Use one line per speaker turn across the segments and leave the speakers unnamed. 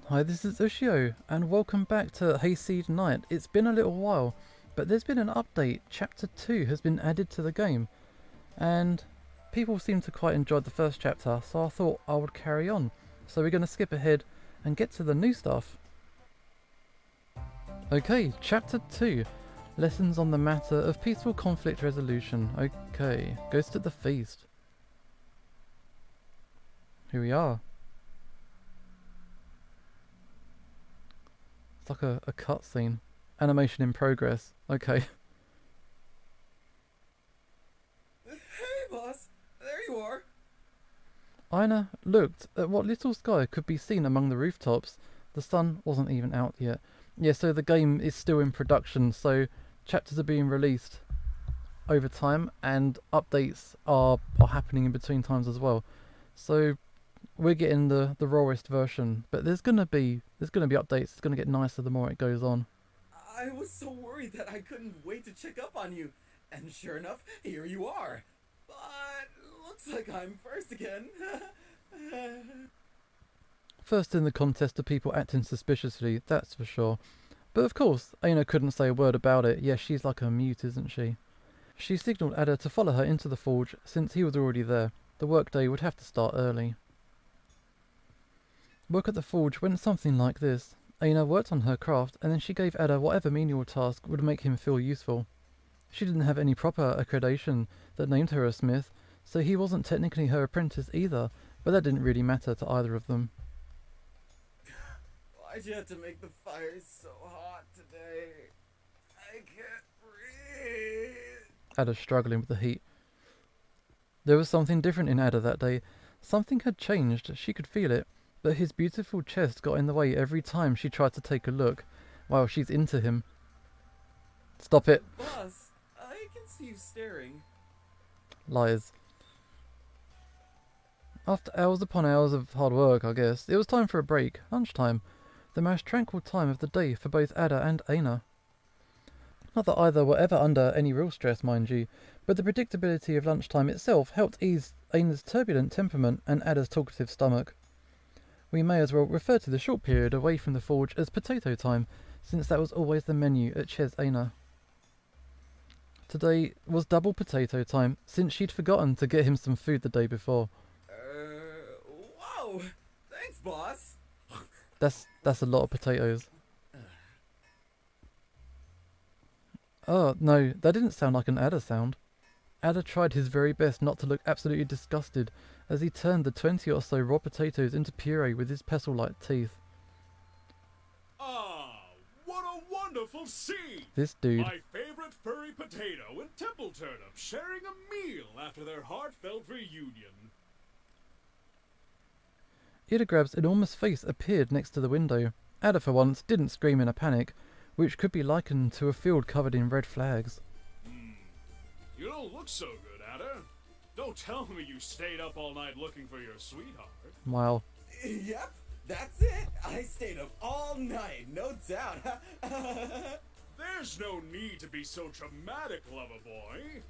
Hi, this is Ushio, and welcome back to Hayseed Knight. It's been a little while, but there's been an update. Chapter 2 has been added to the game, and people seem to quite enjoy the first chapter, so I thought I would carry on. So we're going to skip ahead and get to the new stuff. Okay, Chapter 2. Lessons on the matter of peaceful conflict resolution. Okay, Ghost at the Feast. Here we are. It's like a cutscene. Animation in progress. Okay.
Hey, boss. There you are.
Aina looked at what little sky could be seen among the rooftops. The sun wasn't even out yet. Yeah, so the game is still in production, so chapters are being released over time and updates are happening in between times as well. So we're getting the rawest version, but there's gonna be updates. It's gonna get nicer the more it goes on.
I was so worried that I couldn't wait to check up on you. And sure enough, here you are. But looks like I'm first again.
First in the contest are people acting suspiciously, that's for sure. But of course, Aina couldn't say a word about it. Yeah, she's like a mute, isn't she? She signalled Ader to follow her into the forge since he was already there. The workday would have to start early. Work at the forge went something like this. Aina worked on her craft and then she gave Ader whatever menial task would make him feel useful. She didn't have any proper accreditation that named her a smith, so he wasn't technically her apprentice either, but that didn't really matter to either of them.
Why'd you have to make the fire so hot today? I can't breathe.
Ader struggling with the heat. There was something different in Ader that day. Something had changed, she could feel it, but his beautiful chest got in the way every time she tried to take a look. Wow, she's into him. Stop it.
Boss, I can see you staring.
Lies. After hours upon hours of hard work, I guess, it was time for a break, lunchtime. The most tranquil time of the day for both Ader and Aina. Not that either were ever under any real stress, mind you, but the predictability of lunchtime itself helped ease Aina's turbulent temperament and Ader's talkative stomach. We may as well refer to the short period away from the forge as potato time, since that was always the menu at Ches Aina. Today was double potato time, since she'd forgotten to get him some food the day before.
Whoa! Thanks, boss.
That's a lot of potatoes. Oh, no, that didn't sound like an Ader sound. Ader tried his very best not to look absolutely disgusted as he turned the 20 or so raw potatoes into puree with his pestle-like teeth.
Ah, what a wonderful scene!
This dude.
My favorite furry potato and temple turnip sharing a meal after their heartfelt reunion.
Ildegrab's enormous face appeared next to the window. Ader, for once, didn't scream in a panic, which could be likened to a field covered in red flags.
You don't look so good, Ader. Don't tell me you stayed up all night looking for your sweetheart.
Wow.
Yep, that's it. I stayed up all night, no doubt.
There's no need to be so dramatic, lover boy.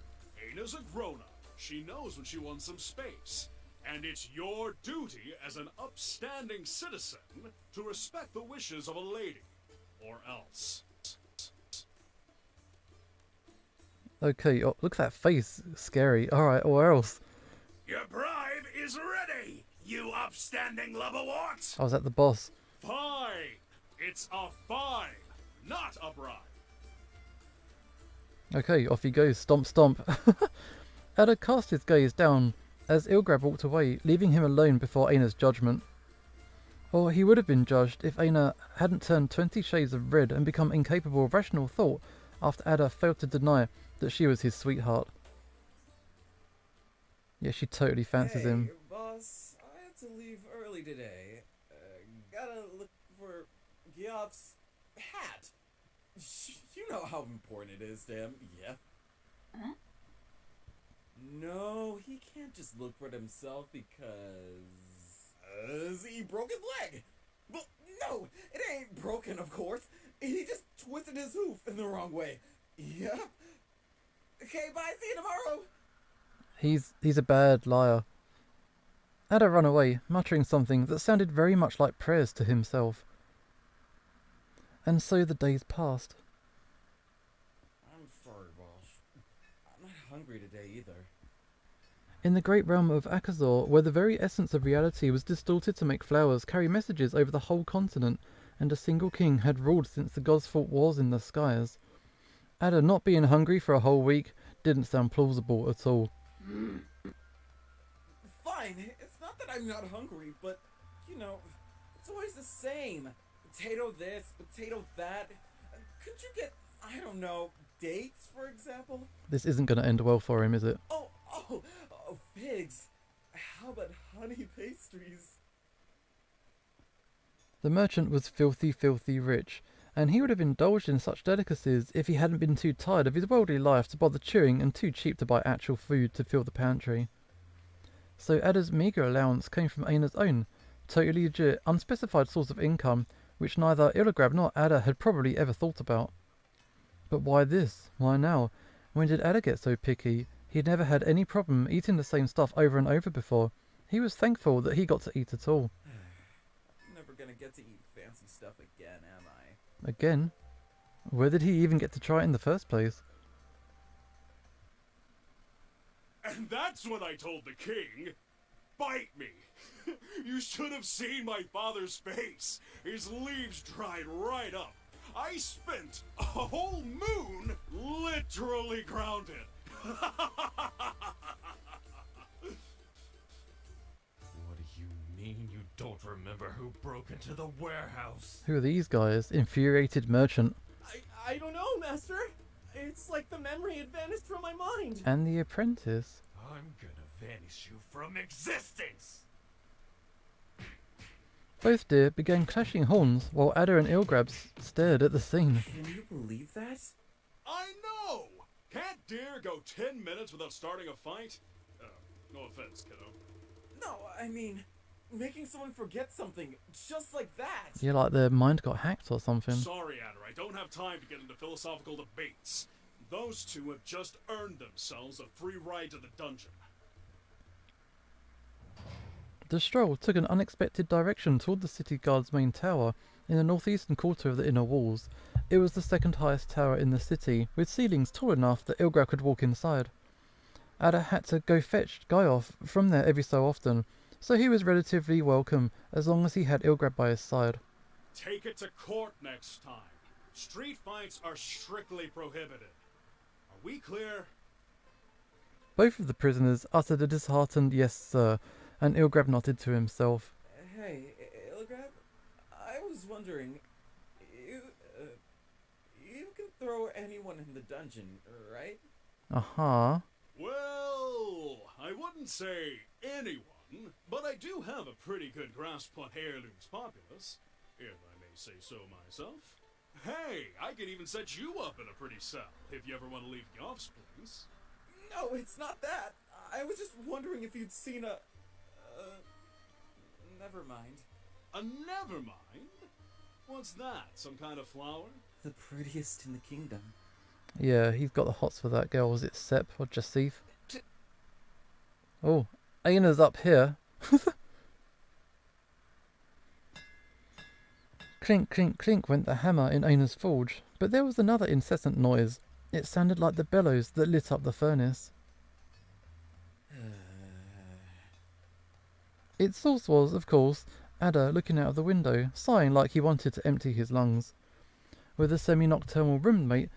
Eina's a grown-up. She knows when she wants some space. And it's your duty as an upstanding citizen to respect the wishes of a lady. Or else.
Okay, oh, look at that face. Scary. Alright, or else.
Your bribe is ready, you upstanding loverwort!
I was at the boss.
Fine! It's a fine, not a bribe.
Okay, off he goes. Stomp, stomp. Ader cast his gaze down as Ilgrab walked away, leaving him alone before Aina's judgment. Or he would have been judged if Aina hadn't turned 20 shades of red and become incapable of rational thought after Ader failed to deny that she was his sweetheart. Yeah, she totally fancies him.
Boss, I had to leave early today. Gotta look for Geoff's hat. You know how important it is to him, yeah?
Huh?
No, he can't just look for it himself because he broke his leg. Well, no, it ain't broken, of course. He just twisted his hoof in the wrong way. Yep. Okay, bye. See you tomorrow.
He's a bad liar. Ader ran away, muttering something that sounded very much like prayers to himself. And so the days passed.
I'm sorry, boss. I'm not hungry today either.
In the great realm of Akazor, where the very essence of reality was distorted to make flowers carry messages over the whole continent, and a single king had ruled since the gods fought wars in the skies, Ader not being hungry for a whole week didn't sound plausible at all.
Fine, it's not that I'm not hungry, but, you know, it's always the same. Potato this, potato that. Could you get, I don't know, dates, for example?
This isn't going to end well for him, is it?
Oh, figs. How about honey pastries?
The merchant was filthy, filthy rich, and he would have indulged in such delicacies if he hadn't been too tired of his worldly life to bother chewing and too cheap to buy actual food to fill the pantry. So Ader's meagre allowance came from Eina's own, totally legit, unspecified source of income, which neither Ilograb nor Ader had probably ever thought about. But why this? Why now? When did Ader get so picky? He'd never had any problem eating the same stuff over and over before. He was thankful that he got to eat at all.
Never gonna get to eat fancy stuff again, am I?
Again? Where did he even get to try it in the first place?
And that's when I told the king, bite me. You should have seen my father's face. His leaves dried right up. I spent a whole moon literally grounded.
What do you mean you don't remember who broke into the warehouse?
Who are these guys? Infuriated merchant.
I don't know, Master. It's like the memory had vanished from my mind.
And the apprentice.
I'm gonna vanish you from existence!
Both deer began clashing horns while Ader and Ilgrab stared at the scene.
Can you believe that?
I know! Can't deer go 10 minutes without starting a fight? No offense, kiddo.
No, I mean, making someone forget something just like that.
Yeah, like their mind got hacked or something.
Sorry, Ader, I don't have time to get into philosophical debates. Those two have just earned themselves a free ride to the dungeon.
The stroll took an unexpected direction toward the city guard's main tower in the northeastern quarter of the inner walls. It was the second highest tower in the city, with ceilings tall enough that Ilgrab could walk inside. Ader had to go fetch Guyoff from there every so often, so he was relatively welcome as long as he had Ilgrab by his side.
Take it to court next time. Street fights are strictly prohibited. Are we clear?
Both of the prisoners uttered a disheartened yes, sir, and Ilgrab nodded to himself.
Hey, Ilograb, I was wondering, you can throw anyone in the dungeon, right?
Aha.
Well, I wouldn't say anyone, but I do have a pretty good grasp on Heirloom's populace, if I may say so myself. Hey, I could even set you up in a pretty cell, if you ever want to leave the office, please.
No, it's not that. I was just wondering if you'd seen a... never mind.
A never mind? What's that, some kind of flower?
The prettiest in the kingdom.
Yeah, he's got the hots for that girl. Was it Sep or Jasif? Oh, Eina's up here. Clink, clink, clink went the hammer in Eina's forge, but there was another incessant noise. It sounded like the bellows that lit up the furnace. Its source was, of course, Ader looking out of the window, sighing like he wanted to empty his lungs. With a semi-nocturnal roommate,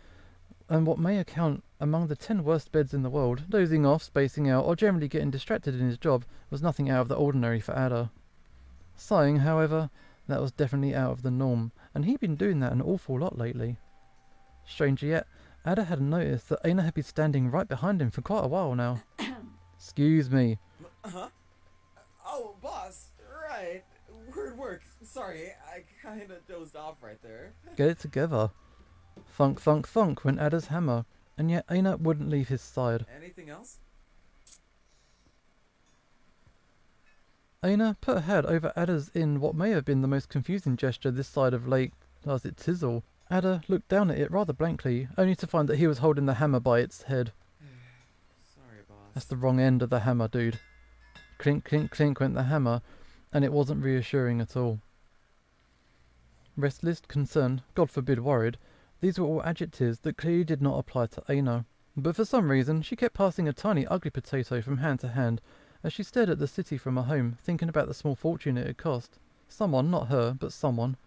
and what may account among the 10 worst beds in the world, dozing off, spacing out, or generally getting distracted in his job was nothing out of the ordinary for Ader. Sighing, however, that was definitely out of the norm, and he'd been doing that an awful lot lately. Stranger yet, Ader had noticed that Eina had been standing right behind him for quite a while now. Excuse me.
Huh? Oh, boss, right. Word work. Sorry, I kinda dozed off right there.
Get it together. Thunk, thunk, thunk went Ader's hammer, and yet Eina wouldn't leave his side.
Anything else?
Eina put her head over Ader's in what may have been the most confusing gesture this side of Lake, does it Tizzle. Ader looked down at it rather blankly, only to find that he was holding the hammer by its head.
Sorry, boss.
That's the wrong end of the hammer, dude. Clink, clink, clink went the hammer, and it wasn't reassuring at all. Restless, concerned, God forbid worried, these were all adjectives that clearly did not apply to Eina. But for some reason, she kept passing a tiny, ugly potato from hand to hand as she stared at the city from her home, thinking about the small fortune it had cost. Someone, not her, but someone.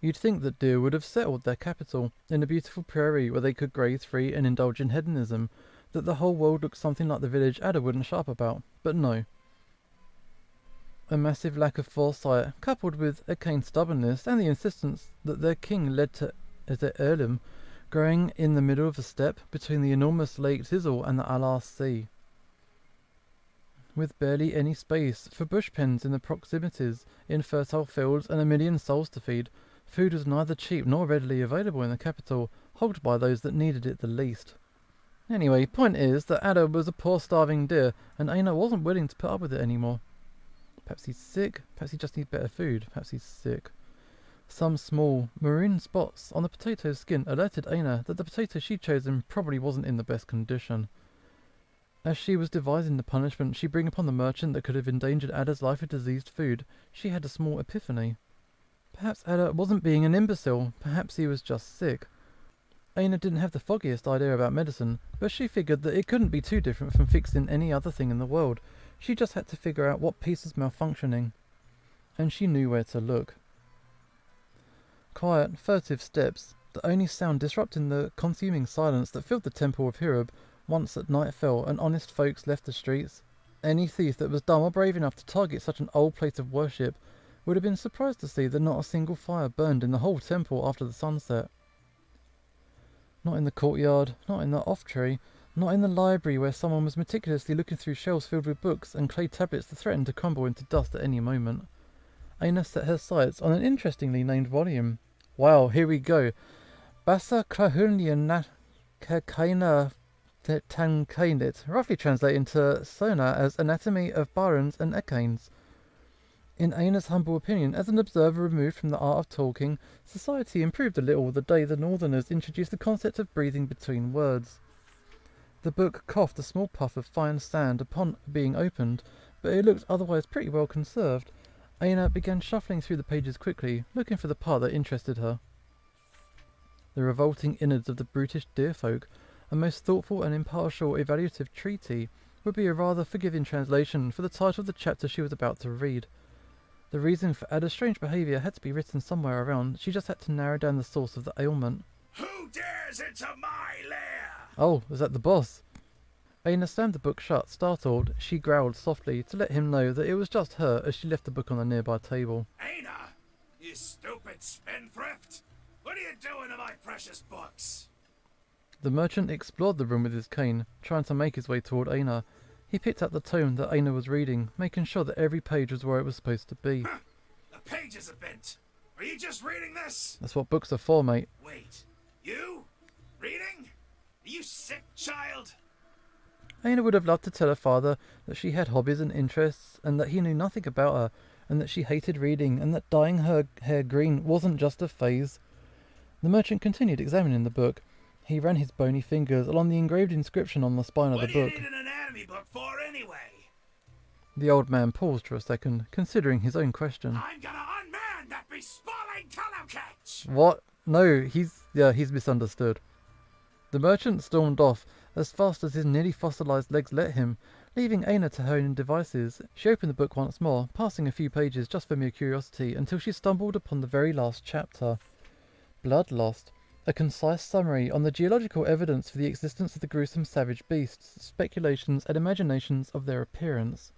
You'd think that Deer would have settled their capital in a beautiful prairie where they could graze free and indulge in hedonism, that the whole world looked something like the village Ader wouldn't shut up about, but no. A massive lack of foresight, coupled with Ekane's stubbornness and the insistence that their king led to their heirloom, growing in the middle of a steppe between the enormous Lake Tizzle and the Alar Sea. With barely any space for bush pens in the proximities, in fertile fields and a million souls to feed, food was neither cheap nor readily available in the capital, hogged by those that needed it the least. Anyway, point is that Ader was a poor starving deer, and Eina wasn't willing to put up with it anymore. Perhaps he's sick, perhaps he just needs better food, perhaps he's sick. Some small maroon spots on the potato's skin alerted Eina that the potato she'd chosen probably wasn't in the best condition. As she was devising the punishment she'd bring upon the merchant that could have endangered Ader's life with diseased food, she had a small epiphany. Perhaps Ader wasn't being an imbecile, perhaps he was just sick. Eina didn't have the foggiest idea about medicine, but she figured that it couldn't be too different from fixing any other thing in the world. She just had to figure out what piece was malfunctioning. And she knew where to look. Quiet, furtive steps, the only sound disrupting the consuming silence that filled the temple of Hirub once that night fell and honest folks left the streets. Any thief that was dumb or brave enough to target such an old place of worship would have been surprised to see that not a single fire burned in the whole temple after the sunset. Not in the courtyard, not in the off-tree, not in the library where someone was meticulously looking through shelves filled with books and clay tablets that threatened to crumble into dust at any moment. Eina set her sights on an interestingly named volume. Wow, here we go. Basa Krahunlian Kakaina Tankainit, roughly translated into Sona as Anatomy of Barons and Ekanes. In Eina's humble opinion, as an observer removed from the art of talking, society improved a little the day the Northerners introduced the concept of breathing between words. The book coughed a small puff of fine sand upon being opened, but it looked otherwise pretty well conserved. Eina began shuffling through the pages quickly, looking for the part that interested her. The revolting innards of the brutish deer folk, a most thoughtful and impartial evaluative treatise, would be a rather forgiving translation for the title of the chapter she was about to read. The reason for Ader's strange behaviour had to be written somewhere around. She just had to narrow down the source of the ailment.
Who dares into my lair?
Oh, is that the boss? Eina slammed the book shut. Startled, she growled softly to let him know that it was just her as she left the book on a nearby table.
Eina, you stupid spendthrift! What are you doing to my precious books?
The merchant explored the room with his cane, trying to make his way toward Eina. He picked up the tome that Eina was reading, making sure that every page was where it was supposed to be.
Huh, the pages are bent. Are you just reading this?
That's what books are for, mate.
Wait, you? Reading? Are you sick, child?
Eina would have loved to tell her father that she had hobbies and interests, and that he knew nothing about her, and that she hated reading, and that dyeing her hair green wasn't just a phase. The merchant continued examining the book. He ran his bony fingers along the engraved inscription on the spine of the book.
What do you need an anatomy book for anyway?
The old man paused for a second, considering his own question.
I'm gonna unman that bespalling tallow catch!
What? No, he's misunderstood. The merchant stormed off as fast as his nearly fossilized legs let him, leaving Eina to her own devices. She opened the book once more, passing a few pages just for mere curiosity, until she stumbled upon the very last chapter. Bloodlost. A concise summary on the geological evidence for the existence of the gruesome savage beasts, speculations and imaginations of their appearance.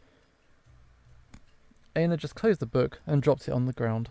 Eina just closed the book and dropped it on the ground.